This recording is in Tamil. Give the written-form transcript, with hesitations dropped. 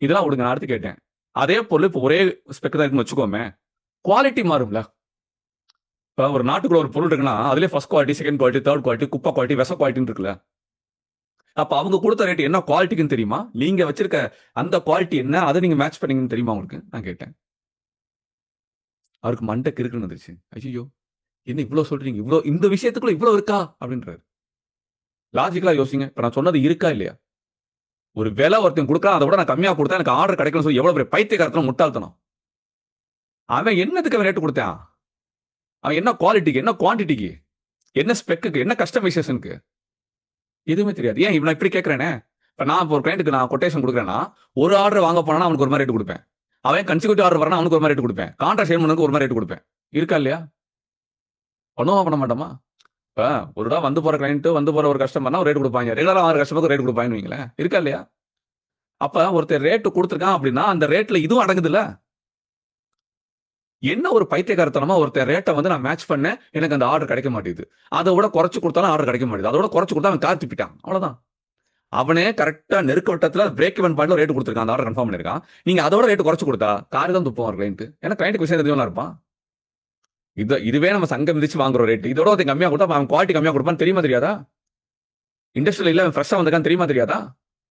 இதெல்லாம் விடுங்க. நான் அடுத்து கேட்டேன். அதே பொருள் இப்போ ஒரே ஸ்பெக் தான் இருக்குன்னு வச்சுக்கோமே, குவாலிட்டி மாறும்ல. இப்போ ஒரு நாட்டுக்குள்ள ஒரு பொருள் இருக்குன்னா, அதிலே first quality, second quality, third quality, குப்பை குவாலிட்டி, விஷ குவாலிட்டின்னு இருக்குல்ல. அப்ப அவங்க கொடுத்த ரேட் என்ன குவாலிட்டிக்குன்னு தெரியுமா? நீங்க வச்சிருக்க அந்த குவாலிட்டி என்ன? அதை நீங்க மேட்ச் பண்ணீங்கன்னு தெரியுமா உங்களுக்கு? நான் கேட்டேன். அவருக்கு மண்டை கிறுக்குன்னு வந்துருச்சு. ஐயோ! என்ன இவ்ளோ சொல்றீங்க? இவ்ளோ இந்த விஷயத்துக்குள்ள இவ்ளோ இருக்கா? அப்படின்றாரு. லாஜிக்கலா யோசிங்க. இப்ப நான் சொன்னது இருக்கா இல்லையா? ஒரு விலை ஒருத்தன் குடுக்குறான், அதை விட நான் கம்மியா குடுத்தா எனக்கு ஆர்டர் கிடைக்கும்னு சொல்லி எவ்வளவு பெரிய பைத்தியக்காரத்தனம், முட்டாள்தனம். அவன் என்னத்துக்கு அவன் ரேட் குடுத்தான்? அவன் என்ன குவாலிட்டிக்கு, என்ன குவான்டிட்டிக்கு, என்ன ஸ்பெக்குக்கு, என்ன கஸ்டமைசேஷனுக்கு? எதுவுமே தெரியாது. ஏன் இவன் இப்படி கேட்கிறேனே, இப்ப நான் இப்போ ஒரு கிளையன்ட்டுக்கு நான் கொட்டேஷன் குடுக்குறேன்னா, ஒரு ஆர்டர் வாங்க போனானா அவனுக்கு ஒரு மாரி ரேட் குடுப்பேன். அவன் கன்சிக்யூட்டிவ் ஆர்டர் வரனா அவனுக்கு ஒரு மாரி ரேட் குடுப்பேன். கான்ட்ராக்ட் சைன் பண்ணனுக்கு ஒரு மாரி ரேட் குடுப்பேன். இருக்கா இல்லையா? பண்ணுவோமா பண்ண மாட்டோமா? இப்ப ஒரு தடவ வந்து போற கிளையன்ட், வந்து போற ஒரு கஸ்டமர்னா ஒரு ரேட் குடுப்பாங்க. ரெகுலரா வாங்குற கஸ்டமருக்கு ஒரு ரேட் குடுப்பாங்கன்னு வைங்களேன். இருக்கா இல்லையா? அப்ப ஒருத்தன் ரேட் குடுத்திருக்கான் அப்படின்னா, அந்த ரேட்ல இதுவும் அடங்குதுல்ல. என்ன ஒரு பைத்தியக்காரத்தனமா ஒருத்தன் ரேட்ட வந்து நான் மேட்ச் பண்ணேன். எனக்கு அந்த ஆர்டர் கிடைக்க மாட்டேங்குது. அத விட குறைச்சு குடுத்தாலும் ஆர்டர் கிடைக்க மாட்டேங்குது. அதோட குறைச்சு குடுத்தா அவன் கார் துப்பிட்டான். அவ்வளவுதான். அவனே கரெக்ட்டா நெருக்க வட்டத்துல பிரேக் ஈவன் பாயிண்ட்ல ரேட் குடுத்திருக்கான். அந்த ஆர்டர் கன்ஃபார்ம் பண்ணிருக்கான். நீங்க அதோட ரேட் குறைச்சு குடுத்தா, கார் தான் துப்புவான் ஒரு கிளையன்ட். ஏன்னா கிளையன்ட்க்கு விஷயம் தெரிஞ்சவனா இருப்பான். இதுவே நம்ம சங்கம் மிதிச்சு வாங்குற ரேட். இதோட ஒருத்தன் கம்மியா குடுத்தா அவன் குவாலிட்டி கம்மியா குடுப்பான்னு தெரியுமா தெரியாதா? இண்டஸ்ட்ரியல் இல்ல அவன் ஃப்ரெஷ்ஷா வந்திருக்கான்னு தெரியுமா தெரியாதா?